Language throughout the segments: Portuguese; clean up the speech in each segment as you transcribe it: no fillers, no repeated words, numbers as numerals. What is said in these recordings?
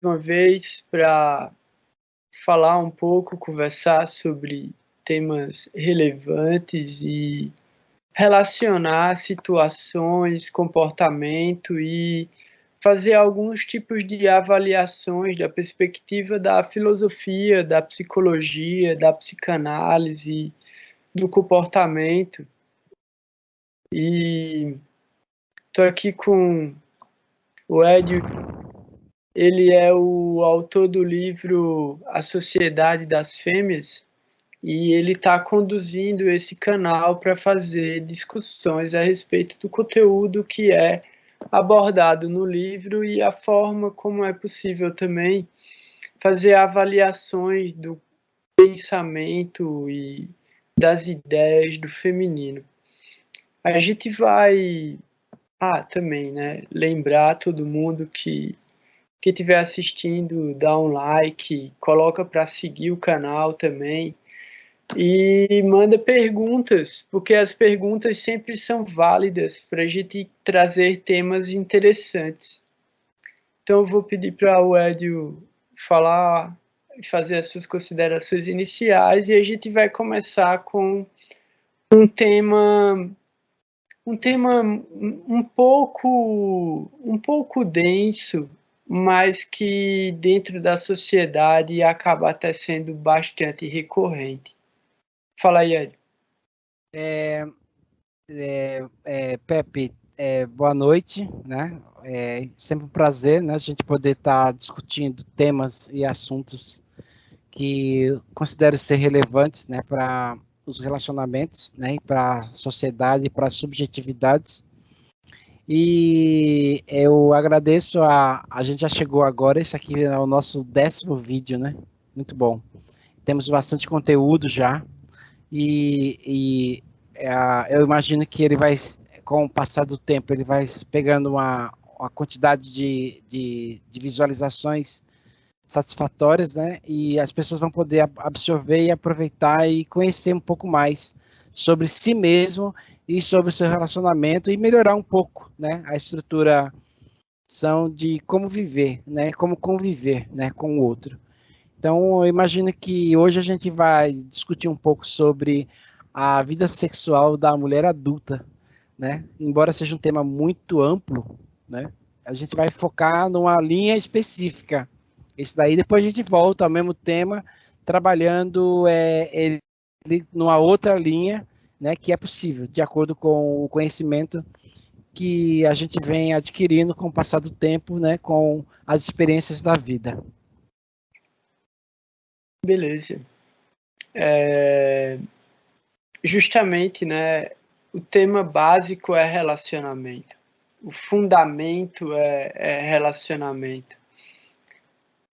uma vez para falar um pouco, conversar sobre temas relevantes e relacionar situações, comportamento e fazer alguns tipos de avaliações da perspectiva da filosofia, da psicologia, da psicanálise, do comportamento. E estou aqui com o Edio. Ele é o autor do livro A Sociedade das Fêmeas e ele está conduzindo esse canal para fazer discussões a respeito do conteúdo que é abordado no livro e a forma como é possível também fazer avaliações do pensamento e das ideias do feminino. A gente vai também, né, lembrar todo mundo que quem estiver assistindo, dá um like, coloca para seguir o canal também e manda perguntas, porque as perguntas sempre são válidas para a gente trazer temas interessantes. Então eu vou pedir para o Edio falar, fazer as suas considerações iniciais e a gente vai começar com um tema um pouco denso, mas que dentro da sociedade acaba até sendo bastante recorrente. Fala aí, Ed. Pepe, boa noite, né? É sempre um prazer, né, a gente poder estar discutindo temas e assuntos que considero ser relevantes, né, para os relacionamentos, né, para a sociedade e para as subjetividades. E eu agradeço a gente já chegou agora, esse aqui é o nosso 10º vídeo, né? Muito bom. Temos bastante conteúdo já e eu imagino que ele vai, com o passar do tempo, ele vai pegando uma quantidade de visualizações satisfatórias, né? E as pessoas vão poder absorver e aproveitar e conhecer um pouco mais sobre si mesmo e sobre o seu relacionamento e melhorar um pouco, né? A estruturação de como viver, né? Como conviver, né? Com o outro. Então, eu imagino que hoje a gente vai discutir um pouco sobre a vida sexual da mulher adulta, né? Embora seja um tema muito amplo, né? A gente vai focar numa linha específica. Esse daí depois a gente volta ao mesmo tema, trabalhando ele numa outra linha, né? Que é possível, de acordo com o conhecimento que a gente vem adquirindo com o passar do tempo, né? Com as experiências da vida. Beleza. Justamente, né, o tema básico é relacionamento. O fundamento é relacionamento.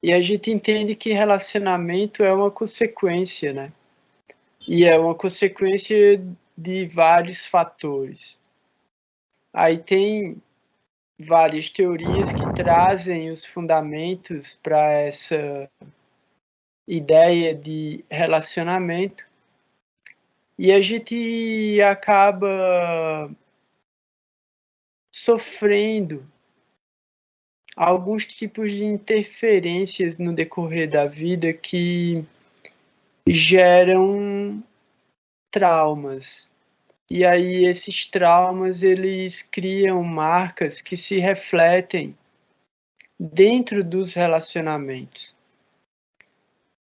E a gente entende que relacionamento é uma consequência, né? E é uma consequência de vários fatores. Aí tem várias teorias que trazem os fundamentos para essa ideia de relacionamento e a gente acaba sofrendo alguns tipos de interferências no decorrer da vida que geram traumas. E aí esses traumas eles criam marcas que se refletem dentro dos relacionamentos.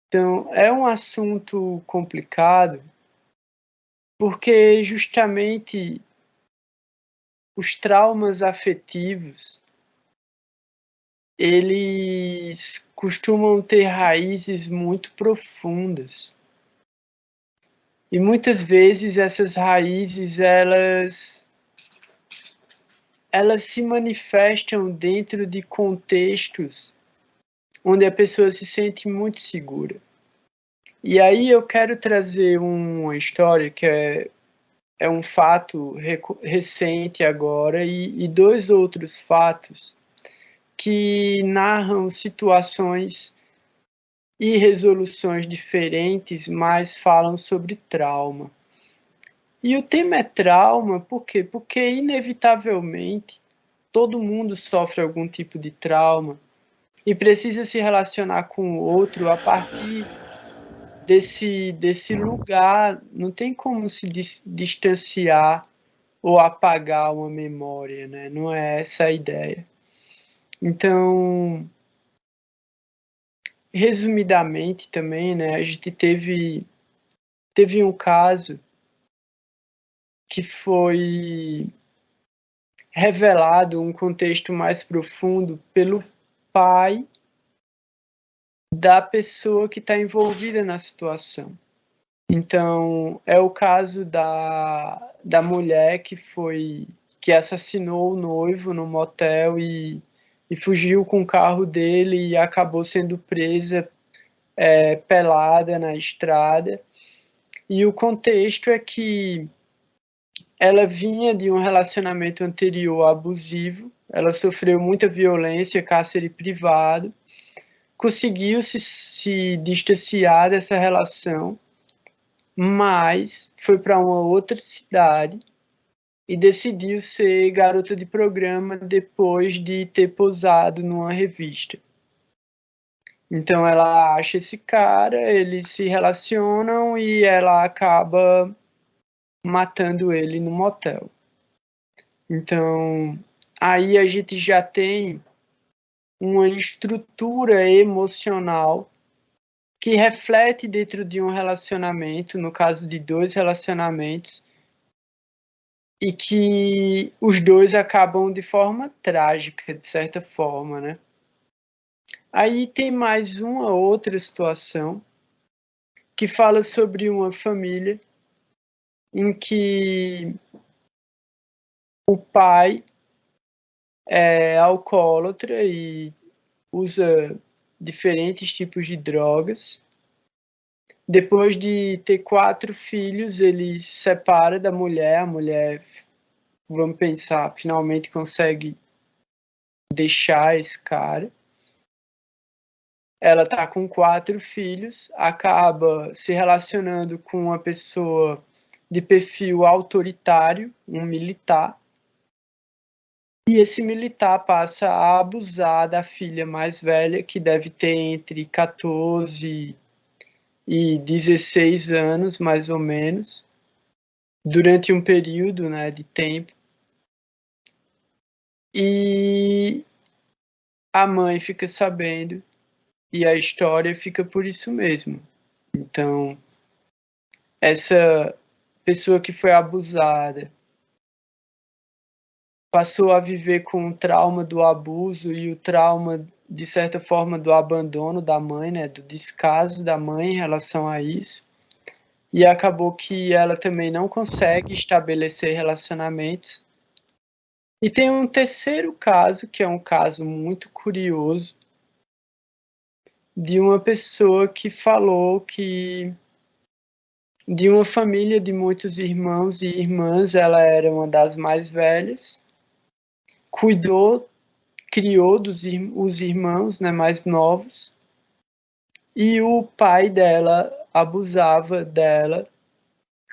Então, é um assunto complicado, porque justamente os traumas afetivos, eles costumam ter raízes muito profundas. E muitas vezes essas raízes, elas se manifestam dentro de contextos onde a pessoa se sente muito segura. E aí eu quero trazer uma história que é um fato recente agora e dois outros fatos que narram situações e resoluções diferentes, mas falam sobre trauma. E o tema é trauma, por quê? Porque inevitavelmente todo mundo sofre algum tipo de trauma. e precisa se relacionar com o outro a partir desse lugar. Não tem como se distanciar ou apagar uma memória, né? Não é essa a ideia. Então, resumidamente também, né, a gente teve um caso que foi revelado um contexto mais profundo pelo pai da pessoa que está envolvida na situação. Então, é o caso da mulher que assassinou o noivo no motel e fugiu com o carro dele e acabou sendo presa pelada na estrada. E o contexto é que ela vinha de um relacionamento anterior abusivo, ela sofreu muita violência, cárcere privado, conseguiu se distanciar dessa relação, mas foi para uma outra cidade e decidiu ser garota de programa depois de ter posado numa revista. Então ela acha esse cara, eles se relacionam e ela acaba matando ele no motel. Então, aí a gente já tem uma estrutura emocional que reflete dentro de um relacionamento, no caso de 2 relacionamentos, e que os dois acabam de forma trágica, de certa forma, né? Aí tem mais uma outra situação que fala sobre uma família em que o pai é alcoólatra e usa diferentes tipos de drogas. Depois de ter 4 filhos, ele se separa da mulher. A mulher, vamos pensar, finalmente consegue deixar esse cara. Ela tá com 4 filhos, acaba se relacionando com uma pessoa de perfil autoritário, um militar. E esse militar passa a abusar da filha mais velha, que deve ter entre 14 e 16 anos, mais ou menos, durante um período, né, de tempo. E a mãe fica sabendo e a história fica por isso mesmo. Então, essa pessoa que foi abusada passou a viver com o trauma do abuso e o trauma, de certa forma, do abandono da mãe, né, do descaso da mãe em relação a isso. E acabou que ela também não consegue estabelecer relacionamentos. E tem um terceiro caso, que é um caso muito curioso, de uma pessoa que falou que de uma família de muitos irmãos e irmãs, ela era uma das mais velhas, criou os irmãos, né, mais novos, e o pai dela abusava dela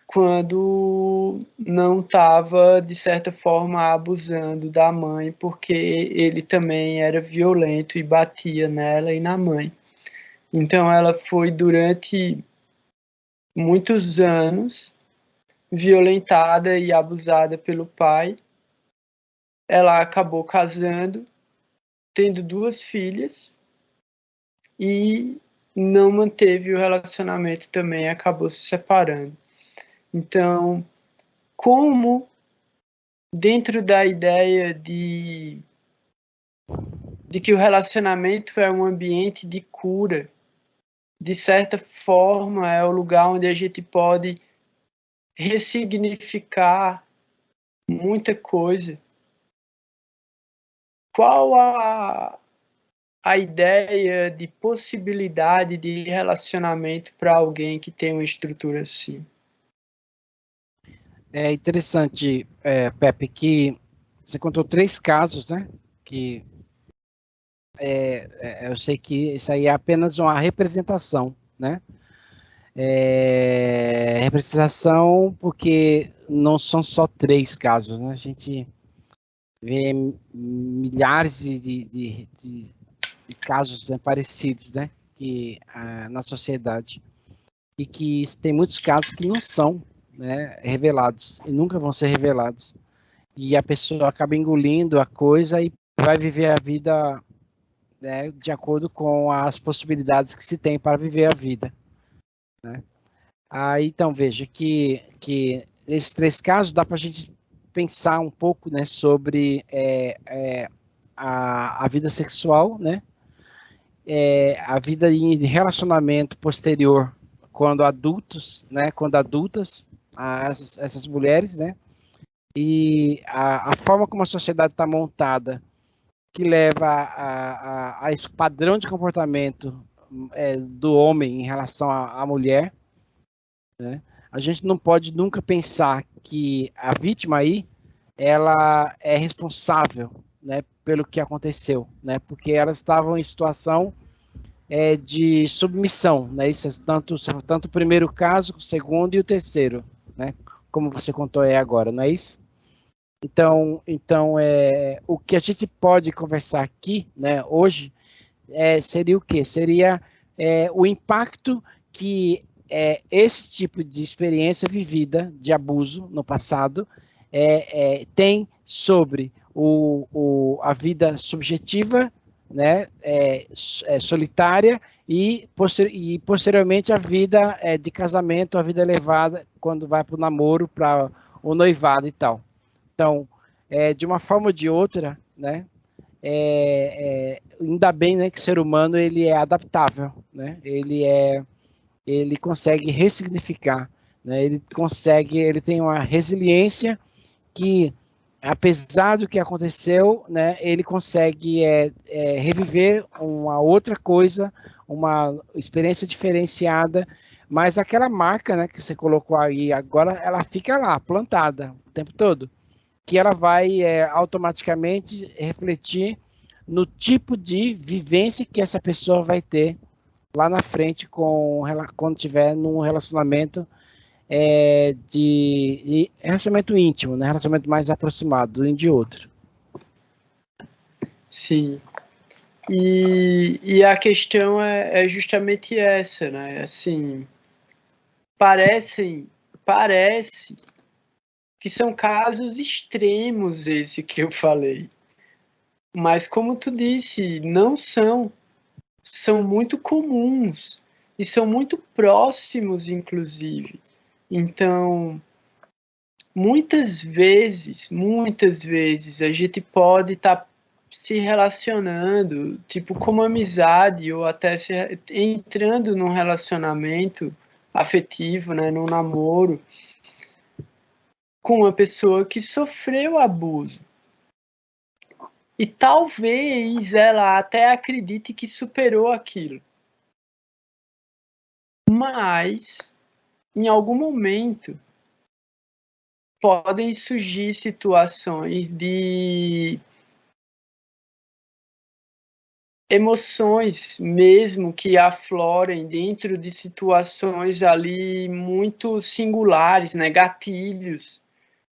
quando não estava, de certa forma, abusando da mãe, porque ele também era violento e batia nela e na mãe. Então ela foi, durante muitos anos, violentada e abusada pelo pai. Ela acabou casando, tendo 2 filhas e não manteve o relacionamento também, acabou se separando. Então, como dentro da ideia de que o relacionamento é um ambiente de cura, de certa forma é o lugar onde a gente pode ressignificar muita coisa. Qual a ideia de possibilidade de relacionamento para alguém que tem uma estrutura assim? É interessante, Pepe, que você contou 3 casos, né? Que eu sei que isso aí é apenas uma representação, né? Representação porque não são só 3 casos, né? A gente vê milhares de casos, né, parecidos, né, que, na sociedade. E que tem muitos casos que não são, né, revelados, e nunca vão ser revelados. E a pessoa acaba engolindo a coisa e vai viver a vida, né, de acordo com as possibilidades que se tem para viver a vida, né? Aí, então, veja que esses 3 casos dá para a gente pensar um pouco, né, sobre a vida sexual, né, a vida em relacionamento posterior quando adultos, né, quando adultas, essas mulheres, né, e a forma como a sociedade está montada, que leva a esse padrão de comportamento do homem em relação à mulher, né? A gente não pode nunca pensar que a vítima aí, ela é responsável, né, pelo que aconteceu, né, porque elas estavam em situação de submissão, né, isso é tanto o primeiro caso, o segundo e o terceiro, né, como você contou aí agora, não é isso? Então o que a gente pode conversar aqui, né, hoje, seria o quê? Seria o impacto que esse tipo de experiência vivida de abuso no passado tem sobre a vida subjetiva, né, solitária e posteriormente a vida de casamento, a vida elevada quando vai para o namoro, para o noivado e tal. Então, de uma forma ou de outra, né, ainda bem, né, que o ser humano ele é adaptável, né, ele consegue ressignificar, né, ele tem uma resiliência que, apesar do que aconteceu, né, ele consegue reviver uma outra coisa, uma experiência diferenciada, mas aquela marca, né, que você colocou aí agora, ela fica lá, plantada o tempo todo, que ela vai automaticamente refletir no tipo de vivência que essa pessoa vai ter lá na frente quando tiver num relacionamento de relacionamento íntimo, né? Relacionamento mais aproximado um de outro. Sim. E a questão é justamente essa, né? Assim, parece que são casos extremos esse que eu falei. Mas como tu disse, não são. São muito comuns e são muito próximos, inclusive. Então, muitas vezes, a gente pode estar se relacionando, tipo, como amizade, ou até entrando num relacionamento afetivo, né, num namoro, com uma pessoa que sofreu abuso. E talvez ela até acredite que superou aquilo. Mas, em algum momento, podem surgir situações de emoções mesmo que aflorem dentro de situações ali muito singulares, né? Gatilhos.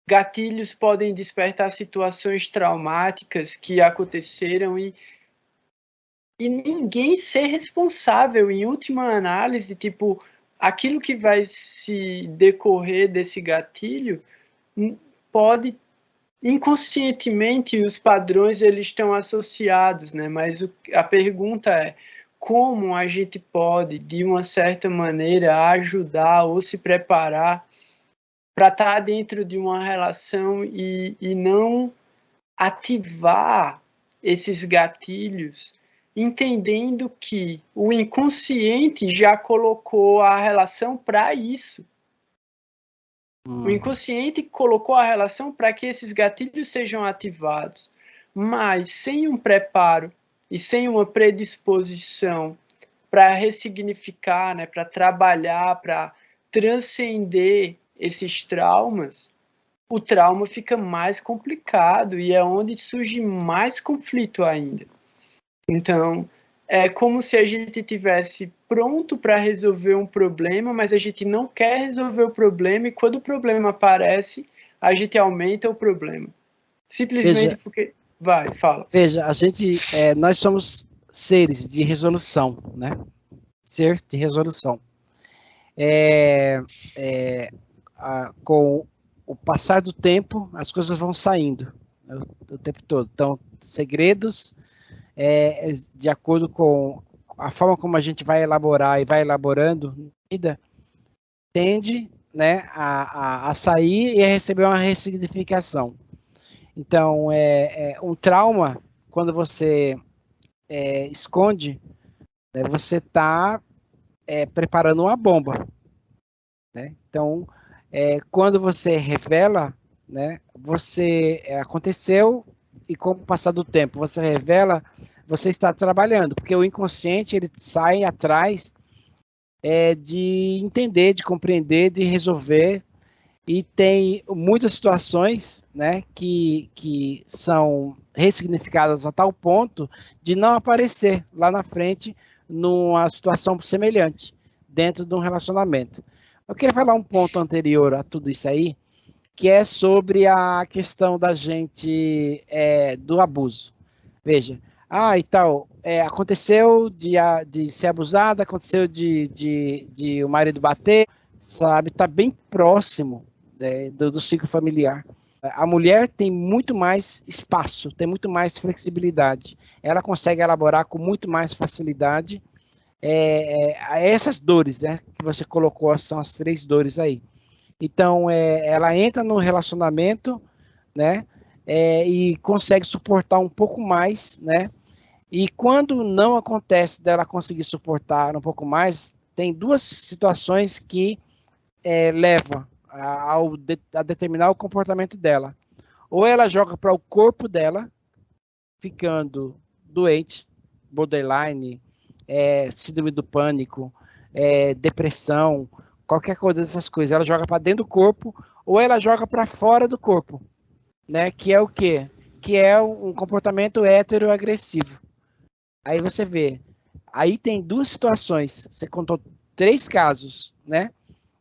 Gatilhos podem despertar situações traumáticas que aconteceram e ninguém ser responsável, em última análise, tipo, aquilo que vai se decorrer desse gatilho pode, inconscientemente, os padrões eles estão associados, né? Mas a pergunta é como a gente pode, de uma certa maneira, ajudar ou se preparar para estar dentro de uma relação e não ativar esses gatilhos, entendendo que o inconsciente já colocou a relação para isso. O inconsciente colocou a relação para que esses gatilhos sejam ativados, mas sem um preparo e sem uma predisposição para ressignificar, né, para trabalhar, para transcender esses traumas, o trauma fica mais complicado e é onde surge mais conflito ainda. Então, é como se a gente tivesse pronto para resolver um problema, mas a gente não quer resolver o problema e quando o problema aparece, a gente aumenta o problema. Simplesmente porque... Vai, fala. Veja, nós somos seres de resolução, né? Ser de resolução. Com o passar do tempo, as coisas vão saindo, né, o tempo todo. Então, segredos, de acordo com a forma como a gente vai elaborar e vai elaborando na vida, tende, né, a sair e a receber uma ressignificação. Então, um trauma, quando você esconde, né, você está preparando uma bomba. Né? Então, quando você revela, né, você aconteceu e com o passar do tempo você revela, você está trabalhando, porque o inconsciente ele sai atrás de entender, de compreender, de resolver, e tem muitas situações, né, que são ressignificadas a tal ponto de não aparecer lá na frente numa situação semelhante dentro de um relacionamento. Eu queria falar um ponto anterior a tudo isso aí, que é sobre a questão da gente, do abuso. Veja, e tal, aconteceu de ser abusada, aconteceu de o marido bater, sabe, está bem próximo do ciclo familiar. A mulher tem muito mais espaço, tem muito mais flexibilidade, ela consegue elaborar com muito mais facilidade essas dores, né, que você colocou, são as 3 dores aí. Então, ela entra no relacionamento, né, e consegue suportar um pouco mais, né, e quando não acontece dela conseguir suportar um pouco mais, tem 2 situações que levam a determinar o comportamento dela. Ou ela joga para o corpo dela, ficando doente, borderline, síndrome do pânico, depressão, qualquer coisa dessas coisas. Ela joga para dentro do corpo ou ela joga para fora do corpo, né? Que é o quê? Que é um comportamento heteroagressivo. Aí você vê, aí tem 2 situações. Você contou 3 casos, né?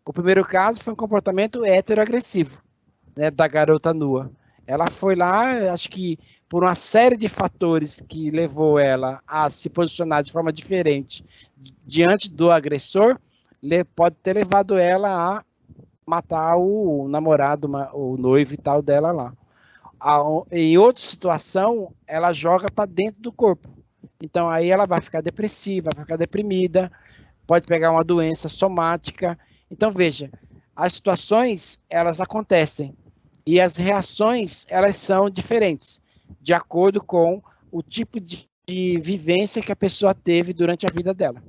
O primeiro caso foi um comportamento heteroagressivo, né, da garota nua. Ela foi lá, acho que por uma série de fatores que levou ela a se posicionar de forma diferente diante do agressor, pode ter levado ela a matar o namorado, o noivo e tal dela lá. Em outra situação, ela joga para dentro do corpo. Então aí ela vai ficar depressiva, vai ficar deprimida, pode pegar uma doença somática. Então veja, as situações elas acontecem e as reações elas são diferentes de acordo com o tipo de vivência que a pessoa teve durante a vida dela.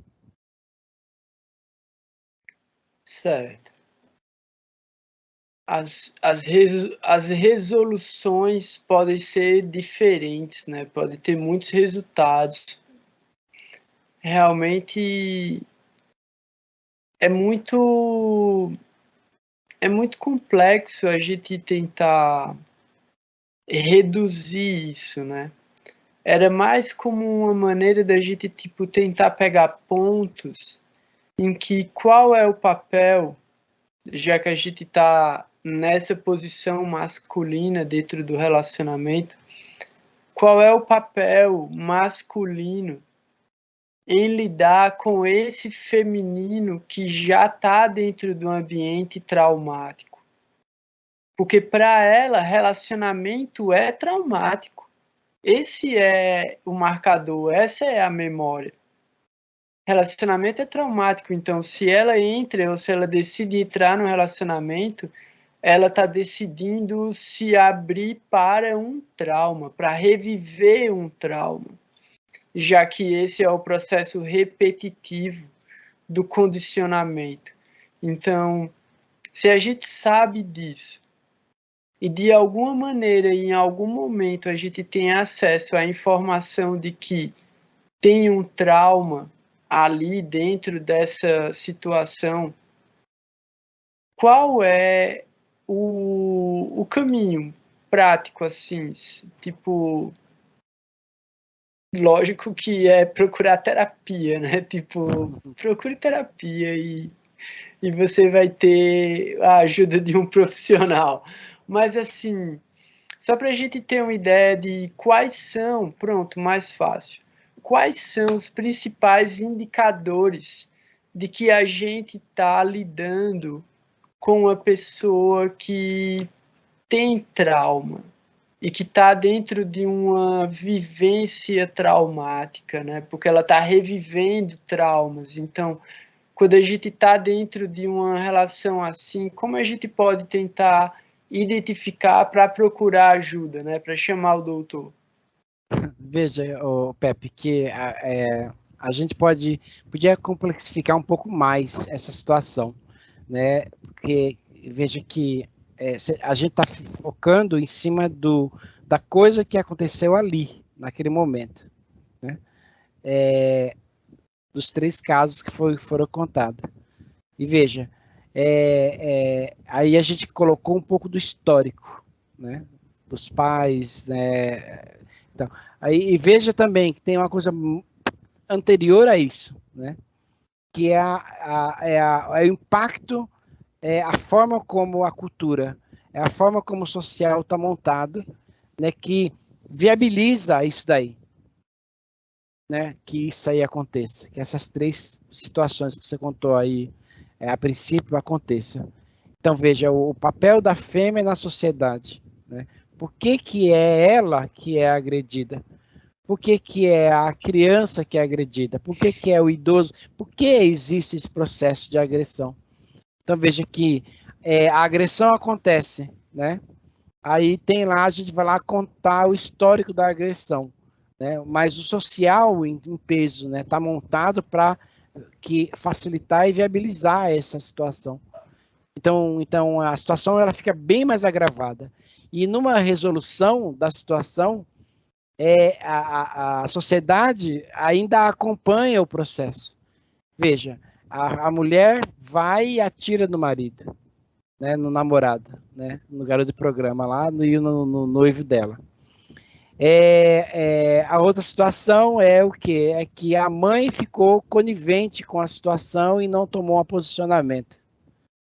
Certo. As resoluções podem ser diferentes, né? Podem ter muitos resultados. Realmente é muito complexo a gente tentar reduzir isso, né? Era mais como uma maneira da gente tipo tentar pegar pontos em que qual é o papel, já que a gente está nessa posição masculina dentro do relacionamento, qual é o papel masculino em lidar com esse feminino que já está dentro do ambiente traumático. Porque para ela, relacionamento é traumático. Esse é o marcador, essa é a memória. Relacionamento é traumático, então se ela entra ou se ela decide entrar no relacionamento, ela está decidindo se abrir para um trauma, para reviver um trauma, já que esse é o processo repetitivo do condicionamento. Então, se a gente sabe disso, e de alguma maneira, em algum momento, a gente tem acesso à informação de que tem um trauma ali dentro dessa situação, qual é o caminho prático, assim, tipo, lógico que é procurar terapia, né? Tipo, procure terapia e você vai ter a ajuda de um profissional. Mas, assim, só para a gente ter uma ideia de quais são, pronto, mais fácil. quais são os principais indicadores de que a gente está lidando com uma pessoa que tem trauma e que está dentro de uma vivência traumática, né? Porque ela está revivendo traumas. Então, quando a gente está dentro de uma relação assim, como a gente pode tentar identificar para procurar ajuda, né? Para chamar o doutor? Veja, Pepe, que a gente podia complexificar um pouco mais essa situação, né? Porque veja que a gente está focando em cima da coisa que aconteceu ali, naquele momento, né? Dos 3 casos que foram contados. E veja, aí a gente colocou um pouco do histórico, né? Dos pais, né? Então, aí, e veja também que tem uma coisa anterior a isso, né? Que é o impacto, a forma como a cultura, a forma como o social está montado, né? Que viabiliza isso daí, né? Que isso aí aconteça, que essas 3 situações que você contou aí, a princípio, aconteça. Então, veja, o papel da fêmea na sociedade, né? Por que é ela que é agredida? Por que é a criança que é agredida? Por que é o idoso? Por que existe esse processo de agressão? Então, veja que a agressão acontece, né? Aí tem lá, a gente vai lá contar o histórico da agressão, né? Mas o social em peso, né? Está montado para facilitar e viabilizar essa situação. Então a situação ela fica bem mais agravada. E numa resolução da situação, a sociedade ainda acompanha o processo. Veja, a mulher vai e atira no marido, né, no namorado, né, no garoto de programa lá, no noivo dela. A outra situação é o quê? É que a mãe ficou conivente com a situação e não tomou um posicionamento,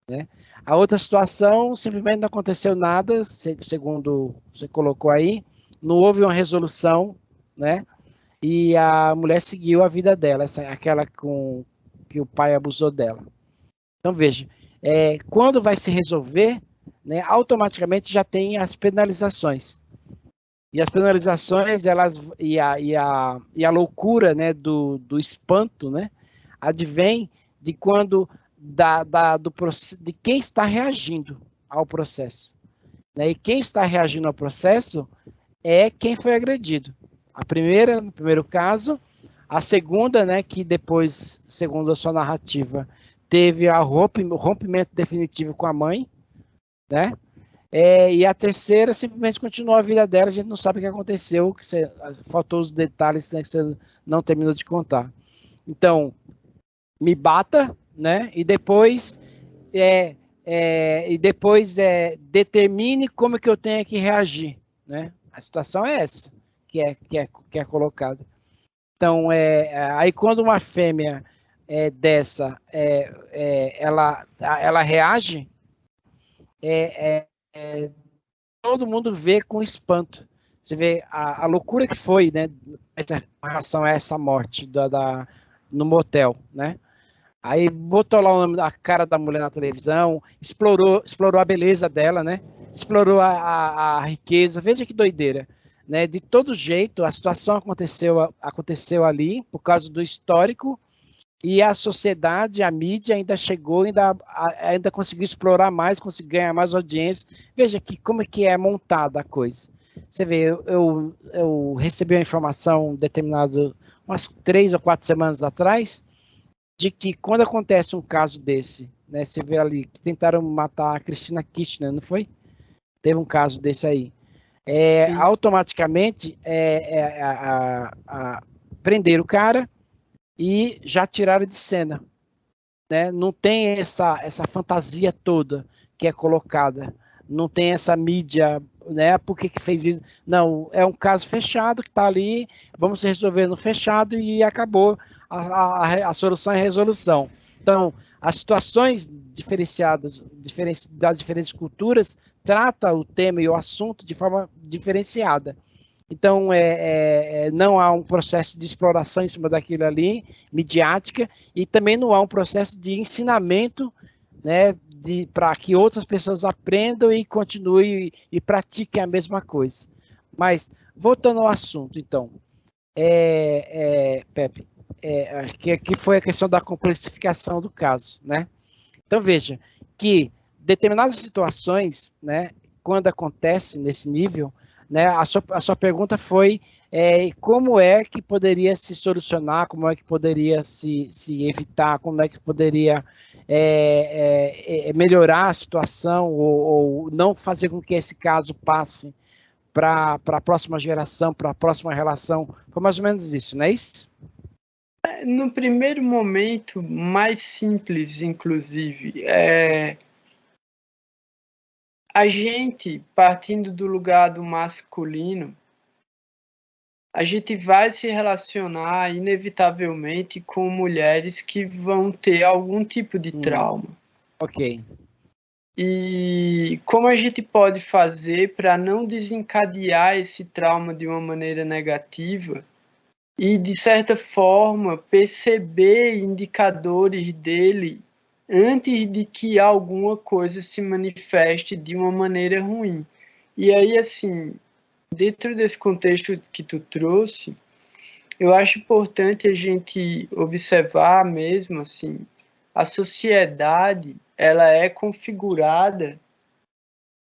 né? A outra situação, simplesmente não aconteceu nada, segundo você colocou aí, não houve uma resolução, né? E a mulher seguiu a vida dela, aquela que o pai abusou dela. Então, veja, quando vai se resolver, né, automaticamente já tem as penalizações. E as penalizações, e a loucura, né, do espanto, né, advém de quando de quem está reagindo ao processo, né? E quem está reagindo ao processo é quem foi agredido. No primeiro caso, a segunda, né, que depois, segundo a sua narrativa, teve o rompimento definitivo com a mãe, né? E a terceira simplesmente continuou a vida dela, a gente não sabe o que aconteceu, faltou os detalhes, né, que você não terminou de contar. Então, me bata, né? E depois determine como que eu tenho que reagir, né? A situação é essa que é colocada. Então, aí quando uma fêmea dessa, ela reage, todo mundo vê com espanto. Você vê a loucura que foi, né, em relação a essa morte no motel, né? Aí botou lá o nome da cara da mulher na televisão, explorou a beleza dela, né? Explorou a riqueza. Veja que doideira, né? De todo jeito, a situação aconteceu ali por causa do histórico e a sociedade, a mídia ainda chegou, ainda conseguiu explorar mais, conseguiu ganhar mais audiência. Veja como é que é montada a coisa. Você vê, eu recebi uma informação determinada umas 3 ou 4 semanas atrás, de que quando acontece um caso desse, né, você vê ali que tentaram matar a Cristina Kirchner, não foi? Teve um caso desse aí. Automaticamente prenderam o cara e já tiraram de cena, né? Não tem essa fantasia toda que é colocada, não tem essa mídia, né? Por que fez isso? Não, é um caso fechado que está ali, vamos resolver no fechado e acabou. A solução é resolução. Então, as situações diferenciadas das diferentes culturas trata o tema e o assunto de forma diferenciada. Então, não há um processo de exploração em cima daquilo ali, midiática, e também não há um processo de ensinamento, né, para que outras pessoas aprendam e continuem e pratiquem a mesma coisa. Mas, voltando ao assunto, então, Pepe, que foi a questão da complexificação do caso, né? Então, veja que determinadas situações, né, quando acontece nesse nível, né, a sua pergunta foi como é que poderia se solucionar, como é que poderia se evitar, como é que poderia melhorar a situação ou não fazer com que esse caso passe para a próxima geração, para a próxima relação. Foi mais ou menos isso, não é isso? No primeiro momento, mais simples, inclusive, a gente, partindo do lugar do masculino, a gente vai se relacionar inevitavelmente com mulheres que vão ter algum tipo de trauma. Ok. E como a gente pode fazer para não desencadear esse trauma de uma maneira negativa e, de certa forma, perceber indicadores dele antes de que alguma coisa se manifeste de uma maneira ruim. E aí, assim, dentro desse contexto que tu trouxe, eu acho importante a gente observar mesmo, assim, a sociedade, ela é configurada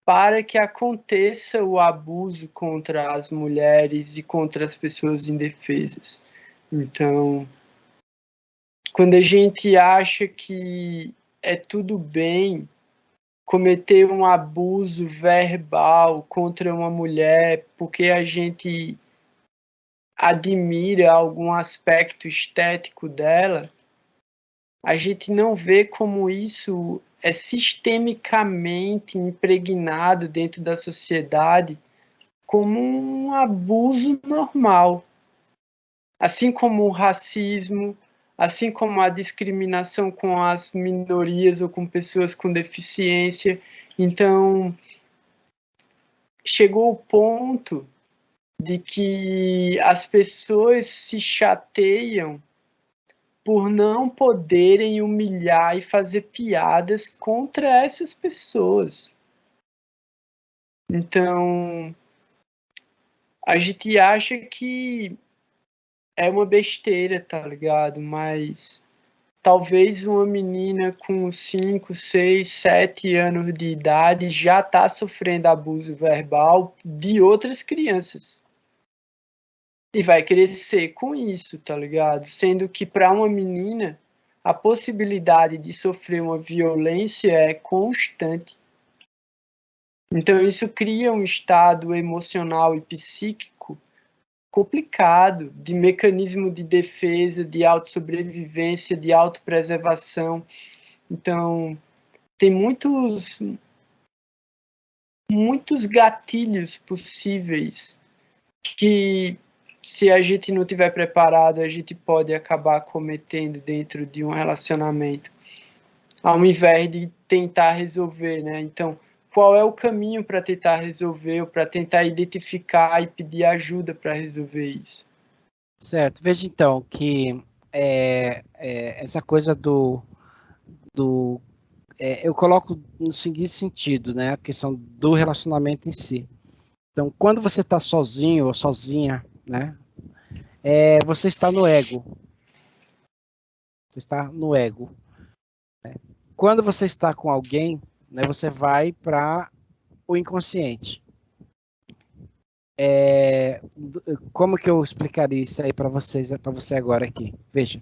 para que aconteça o abuso contra as mulheres e contra as pessoas indefesas. Então, quando a gente acha que é tudo bem cometer um abuso verbal contra uma mulher porque a gente admira algum aspecto estético dela, a gente não vê como isso é sistemicamente impregnado dentro da sociedade como um abuso normal. Assim como o racismo, assim como a discriminação com as minorias ou com pessoas com deficiência. Então, chegou o ponto de que as pessoas se chateiam por não poderem humilhar e fazer piadas contra essas pessoas. Então, a gente acha que é uma besteira, tá ligado? Mas talvez uma menina com 5, 6, 7 anos de idade já tá sofrendo abuso verbal de outras crianças. E vai crescer com isso, tá ligado? Sendo que para uma menina a possibilidade de sofrer uma violência é constante. Então isso cria um estado emocional e psíquico complicado, de mecanismo de defesa, de autossobrevivência, de autopreservação. Então, tem muitos gatilhos possíveis que, se a gente não tiver preparado, a gente pode acabar cometendo dentro de um relacionamento, ao invés de tentar resolver, né? Então, qual é o caminho para tentar resolver, ou para tentar identificar e pedir ajuda para resolver isso? Certo. Veja então que essa coisa eu coloco no seguinte sentido, né? A questão do relacionamento em si. Então, quando você está sozinho ou sozinha, né? Você está no ego. Você está no ego. Né? Quando você está com alguém, né? Você vai para o inconsciente. Como que eu explicaria isso aí para você agora aqui? Veja,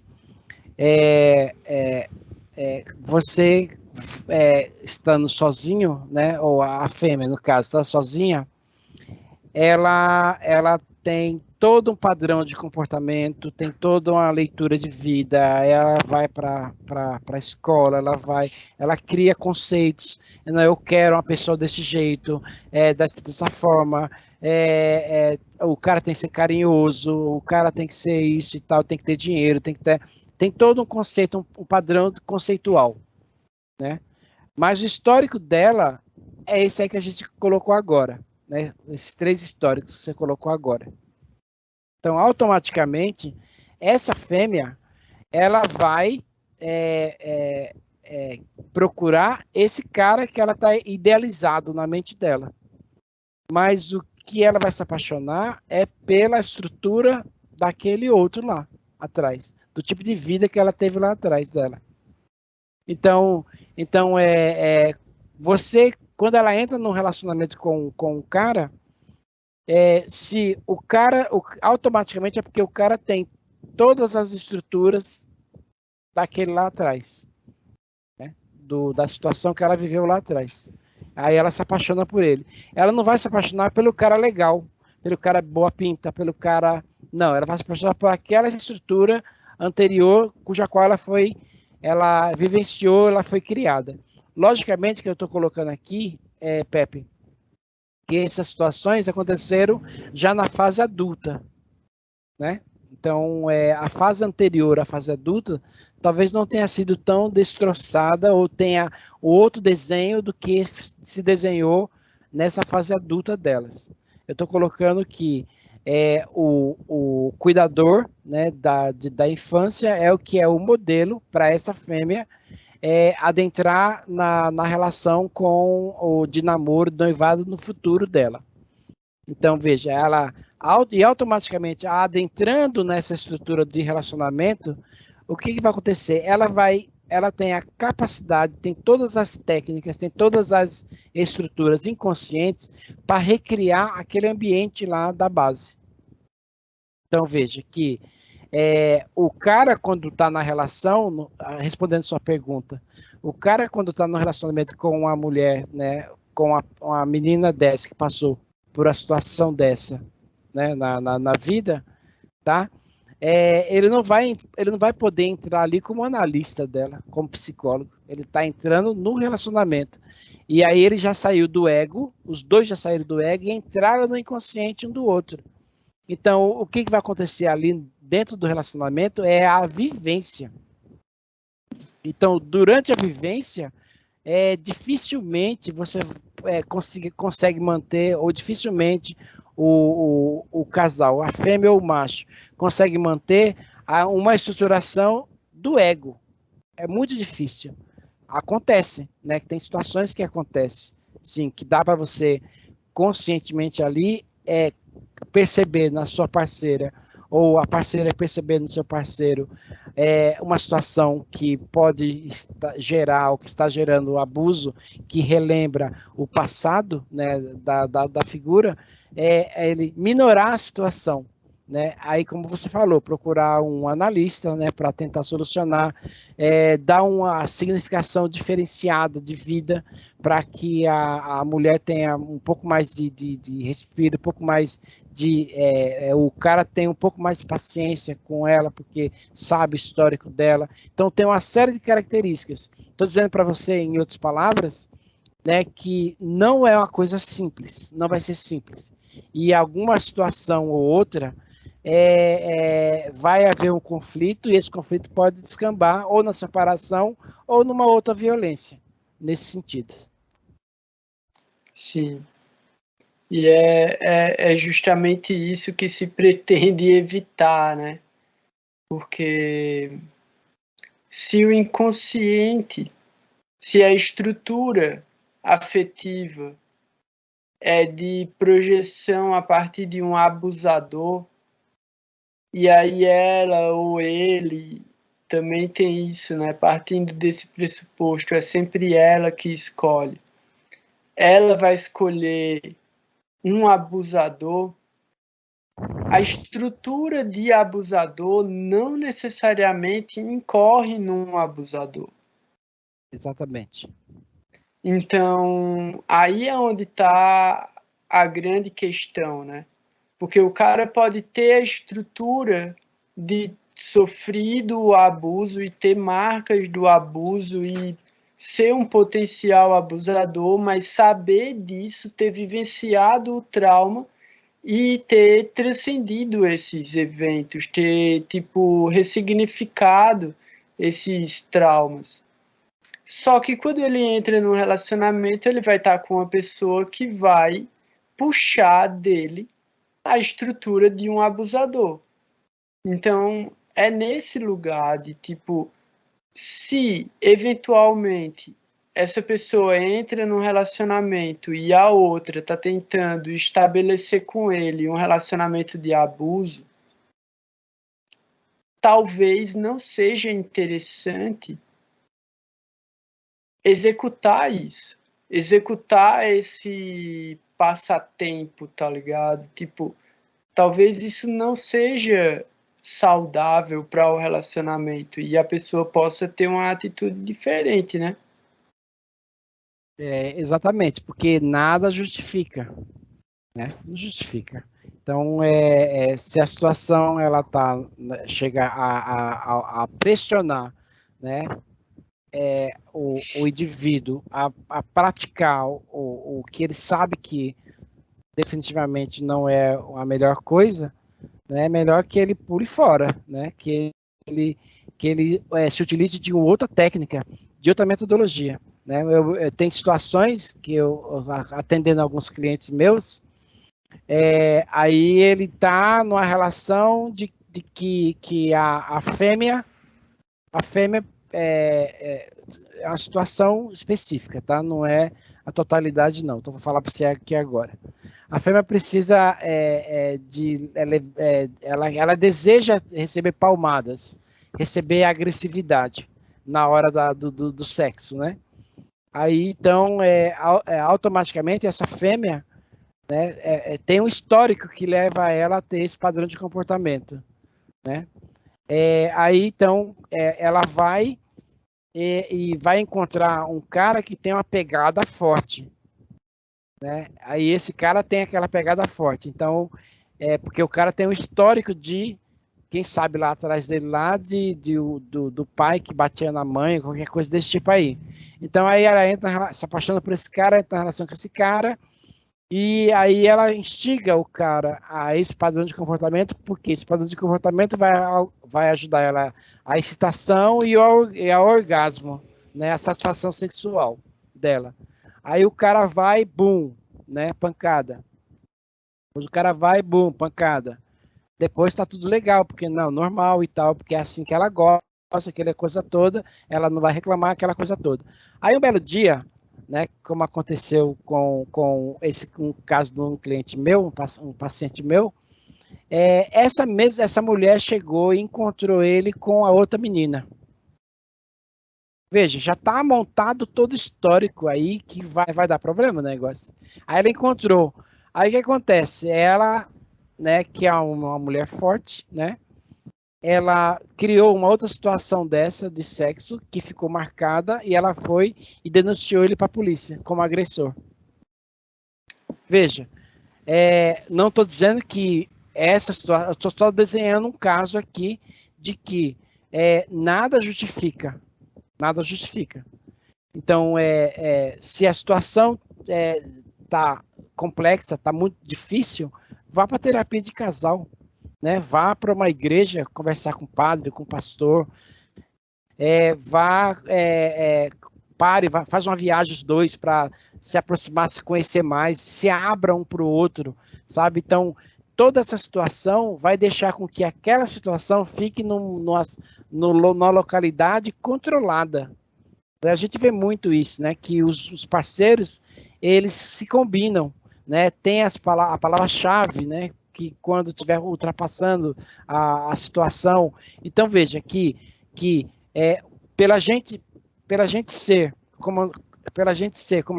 você estando sozinho, né? Ou a fêmea, no caso, está sozinha, ela tem todo um padrão de comportamento, tem toda uma leitura de vida, ela vai para a escola, ela cria conceitos, eu quero uma pessoa desse jeito, dessa forma, o cara tem que ser carinhoso, o cara tem que ser isso e tal, tem que ter dinheiro, tem todo um conceito, um padrão conceitual, né? Mas o histórico dela é esse aí que a gente colocou agora, né? Esses 3 históricos que você colocou agora. Então, automaticamente, essa fêmea, ela vai procurar esse cara que ela está idealizado na mente dela. Mas o que ela vai se apaixonar é pela estrutura daquele outro lá atrás, do tipo de vida que ela teve lá atrás dela. Então você, quando ela entra num relacionamento com o cara, se o cara, automaticamente é porque o cara tem todas as estruturas daquele lá atrás, né? Da situação que ela viveu lá atrás. Aí ela se apaixona por ele. Ela não vai se apaixonar pelo cara legal, pelo cara boa pinta, pelo cara... Não, ela vai se apaixonar por aquela estrutura anterior, cuja qual ela vivenciou, ela foi criada. Logicamente que eu estou colocando aqui, Pepe, que essas situações aconteceram já na fase adulta, né? Então, a fase anterior à fase adulta talvez não tenha sido tão destroçada ou tenha outro desenho do que se desenhou nessa fase adulta delas. Eu estou colocando que o cuidador, né, da infância é o que é o modelo para essa fêmea adentrar na relação com o de namoro, noivado no futuro dela. Então, veja, ela e automaticamente adentrando nessa estrutura de relacionamento, o que vai acontecer? Ela tem a capacidade, tem todas as técnicas, tem todas as estruturas inconscientes para recriar aquele ambiente lá da base. Então, veja que o cara, quando está na relação, respondendo sua pergunta, o cara, quando está no relacionamento com uma mulher, né, com uma menina dessa que passou por uma situação dessa, né, na vida, tá? Ele não vai poder entrar ali como analista dela, como psicólogo. Ele está entrando no relacionamento. E aí ele já saiu do ego, os dois já saíram do ego e entraram no inconsciente um do outro. Então, o que vai acontecer ali dentro do relacionamento é a vivência. Então, durante a vivência, dificilmente você consegue manter, ou dificilmente o casal, a fêmea ou o macho, consegue manter uma estruturação do ego. É muito difícil. Acontece, né? Que tem situações que acontecem, sim, que dá para você conscientemente ali perceber na sua parceira ou a parceira perceber no seu parceiro uma situação que pode gerar ou que está gerando abuso, que relembra o passado, né, da figura, ele minorar a situação. Né? Aí, como você falou, procurar um analista, né, para tentar solucionar, dar uma significação diferenciada de vida para que a mulher tenha um pouco mais de respiro, um pouco mais o cara tem um pouco mais de paciência com ela, porque sabe o histórico dela. Então, tem uma série de características. Estou dizendo para você, em outras palavras, né, que não é uma coisa simples, não vai ser simples. E alguma situação ou outra, vai haver um conflito, e esse conflito pode descambar ou na separação ou numa outra violência, nesse sentido. Sim. E é justamente isso que se pretende evitar, né? Porque se o inconsciente, se a estrutura afetiva é de projeção a partir de um abusador, e aí ela ou ele também tem isso, né? Partindo desse pressuposto, é sempre ela que escolhe. Ela vai escolher um abusador. A estrutura de abusador não necessariamente incorre num abusador. Exatamente. Então, aí é onde está a grande questão, né? Porque o cara pode ter a estrutura de sofrido o abuso e ter marcas do abuso e ser um potencial abusador, mas saber disso, ter vivenciado o trauma e ter transcendido esses eventos, ter, tipo, ressignificado esses traumas. Só que quando ele entra no relacionamento, ele vai estar com uma pessoa que vai puxar dele a estrutura de um abusador. Então, é nesse lugar de, tipo, se eventualmente essa pessoa entra num relacionamento e a outra está tentando estabelecer com ele um relacionamento de abuso, talvez não seja interessante executar isso, executar esse passatempo, tá ligado? Tipo, talvez isso não seja saudável para o relacionamento e a pessoa possa ter uma atitude diferente, né? Exatamente, porque nada justifica, né? Não justifica. Então, se a situação ela chega a pressionar, né, o indivíduo a praticar o que ele sabe que definitivamente não é a melhor coisa, né, é melhor que ele pule fora, né, que ele se utilize de outra técnica, de outra metodologia. Né? Eu tenho situações que eu atendendo alguns clientes meus, aí ele está numa relação de que a fêmea é uma situação específica, tá? Não é a totalidade, não. Então, vou falar para você aqui agora. A fêmea precisa ela deseja receber palmadas, receber agressividade na hora do sexo, né? Aí, então, automaticamente, essa fêmea, né, tem um histórico que leva ela a ter esse padrão de comportamento, né? Aí, então, ela vai e vai encontrar um cara que tem uma pegada forte, né? Aí esse cara tem aquela pegada forte. Então, porque o cara tem um histórico de, quem sabe lá atrás dele, lá do pai que batia na mãe, qualquer coisa desse tipo aí. Então, aí ela entra, se apaixona por esse cara, entra em relação com esse cara, e aí ela instiga o cara a esse padrão de comportamento, porque esse padrão de comportamento vai ajudar ela a excitação e a orgasmo, né, a satisfação sexual dela. Aí o cara vai, bum, né, pancada. Depois o cara vai, bum, pancada. Depois tá tudo legal, porque não, normal e tal, porque é assim que ela gosta, aquela coisa toda, ela não vai reclamar aquela coisa toda. Aí um belo dia, né, como aconteceu com um caso de um cliente meu, um paciente meu, essa mulher chegou e encontrou ele com a outra menina. Veja, já está montado todo o histórico aí que vai dar problema o negócio. Aí ela encontrou. Aí o que acontece? Ela, né, que é uma mulher forte, né? Ela criou uma outra situação dessa de sexo que ficou marcada e ela foi e denunciou ele para a polícia como agressor. Veja, não estou dizendo que essa situação, estou só desenhando um caso aqui de que nada justifica. Nada justifica. Então, se a situação está complexa, está muito difícil, vá para terapia de casal, né? Vá para uma igreja conversar com o padre, com o pastor, faz uma viagem os dois para se aproximar, se conhecer mais, se abra um para o outro, sabe? Então, toda essa situação vai deixar com que aquela situação fique numa localidade controlada. A gente vê muito isso, né? Que os parceiros, eles se combinam, né? Tem a palavra-chave, né? Que quando estiver ultrapassando a situação. Então, veja que pela gente ser como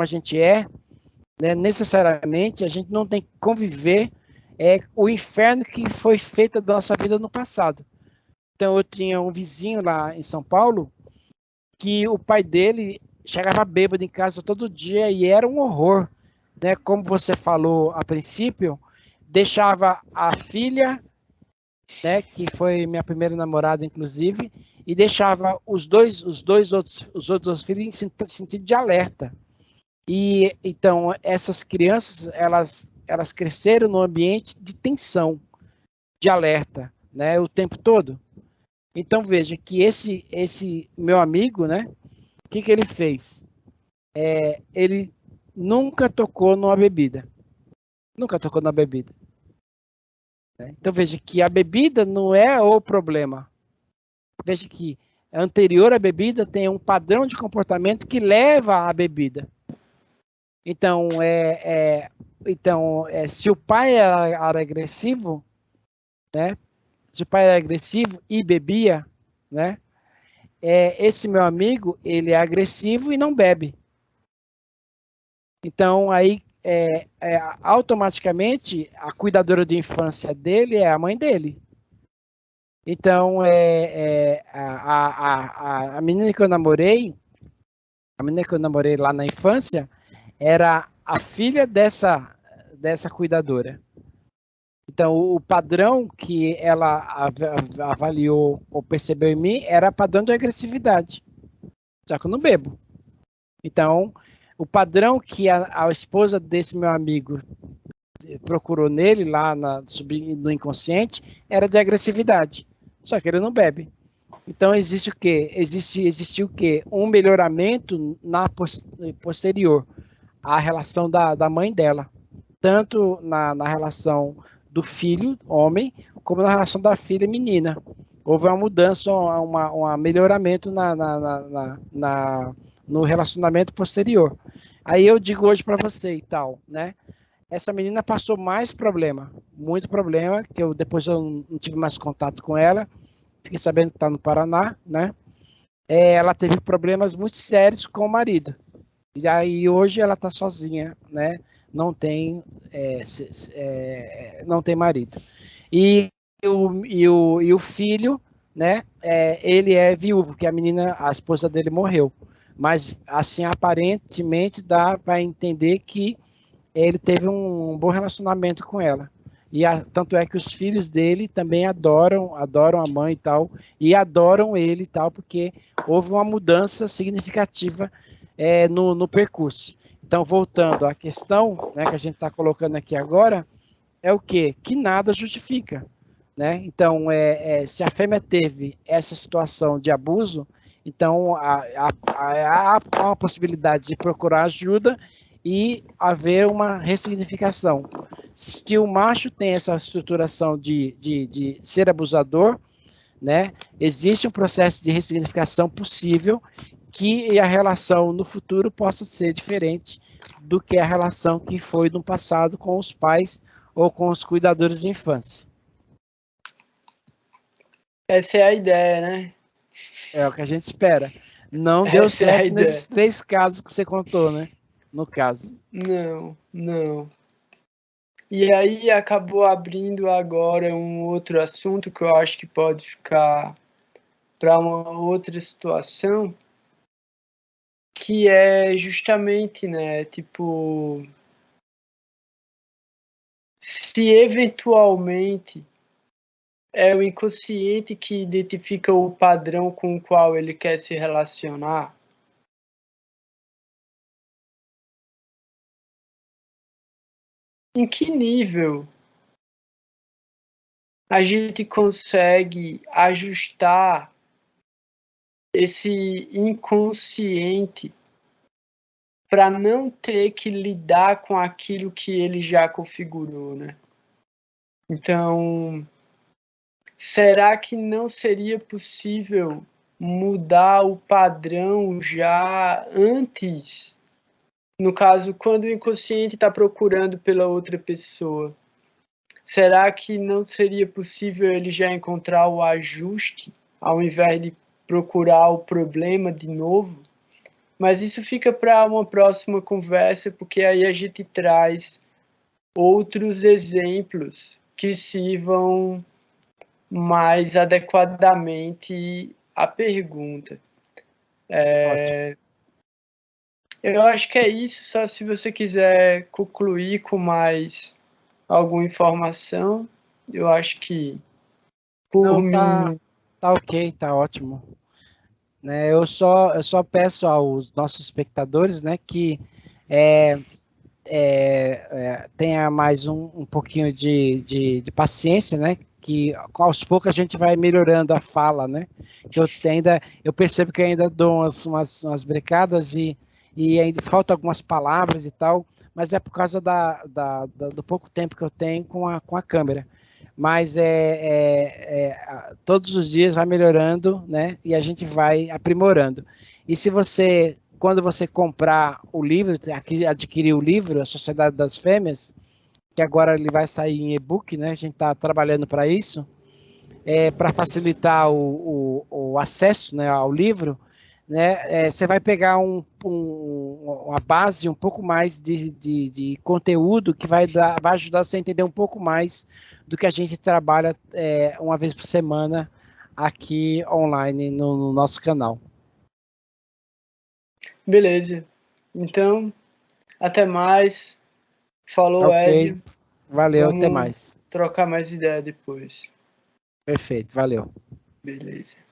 a gente né, necessariamente a gente não tem que conviver o inferno que foi feito da nossa vida no passado. Então, eu tinha um vizinho lá em São Paulo que o pai dele chegava bêbado em casa todo dia e era um horror, né? Como você falou a princípio, deixava a filha, né, que foi minha primeira namorada, inclusive, e deixava os outros filhos em sentido de alerta. E então essas crianças elas cresceram num ambiente de tensão, de alerta, né, o tempo todo. Então veja que esse meu amigo, né, o que ele fez? Ele nunca tocou numa bebida. Nunca tocou na bebida. Então veja que a bebida não é o problema. Veja que anterior à bebida tem um padrão de comportamento que leva à bebida. Então, se o pai era agressivo, né? Se o pai era agressivo e bebia, né? Esse meu amigo, ele é agressivo e não bebe. Então, aí, automaticamente, a cuidadora de infância dele é a mãe dele. Então, a menina que eu namorei lá na infância, era a filha dessa cuidadora. Então, o padrão que ela avaliou ou percebeu em mim era padrão de agressividade. Só que eu não bebo. Então, o padrão que a esposa desse meu amigo procurou nele, lá no inconsciente, era de agressividade. Só que ele não bebe. Então, existe o quê? Existiu o quê? Um melhoramento posterior à relação da mãe dela. Tanto na relação do filho, homem, como na relação da filha, menina. Houve uma mudança, um melhoramento no relacionamento posterior. Aí eu digo hoje para você e tal, né? Essa menina passou mais problema, muito problema, que depois eu não tive mais contato com ela, fiquei sabendo que está no Paraná, né? Ela teve problemas muito sérios com o marido. E aí hoje ela está sozinha, né? Não tem marido. E o filho, né? Ele é viúvo, que a esposa dele morreu. Mas, assim, aparentemente dá para entender que ele teve um bom relacionamento com ela. E tanto é que os filhos dele também adoram a mãe e tal, e adoram ele e tal, porque houve uma mudança significativa no percurso. Então, voltando à questão, né, que a gente está colocando aqui agora, é o quê? Que nada justifica. Né? Então, se a fêmea teve essa situação de abuso, então há uma possibilidade de procurar ajuda e haver uma ressignificação. Se o macho tem essa estruturação de ser abusador, né, existe um processo de ressignificação possível que a relação no futuro possa ser diferente do que a relação que foi no passado com os pais ou com os cuidadores de infância. Essa é a ideia, né? É o que a gente espera. Não deu certo nesses 3 casos que você contou, né? No caso. Não. E aí acabou abrindo agora um outro assunto que eu acho que pode ficar para uma outra situação, que é justamente, né, tipo, se eventualmente é o inconsciente que identifica o padrão com o qual ele quer se relacionar, em que nível a gente consegue ajustar esse inconsciente para não ter que lidar com aquilo que ele já configurou, né? Então, será que não seria possível mudar o padrão já antes? No caso, quando o inconsciente está procurando pela outra pessoa, será que não seria possível ele já encontrar o ajuste, ao invés de procurar o problema de novo? Mas isso fica para uma próxima conversa, porque aí a gente traz outros exemplos que sirvam mais adequadamente à pergunta. Eu acho que é isso, só se você quiser concluir com mais alguma informação, eu acho que por mim... Tá ok, tá ótimo. Né, eu só peço aos nossos espectadores, né, que tenha mais um pouquinho de paciência, né, que aos poucos a gente vai melhorando a fala, né, que eu percebo que ainda dou umas brecadas e ainda faltam algumas palavras e tal, mas é por causa do pouco tempo que eu tenho com a câmera. Mas todos os dias vai melhorando, né? E a gente vai aprimorando. E se você, quando você comprar o livro, adquirir o livro, A Sociedade das Fêmeas, que agora ele vai sair em e-book, né? A gente está trabalhando para isso, para facilitar o acesso, né, ao livro, né? Você vai pegar uma base um pouco mais de conteúdo que vai ajudar você a entender um pouco mais do que a gente trabalha uma vez por semana aqui online no nosso canal. Beleza. Então, até mais. Falou, Ok, Ed. valeu, até Vamos mais. trocar mais ideia depois. Perfeito, valeu. Beleza.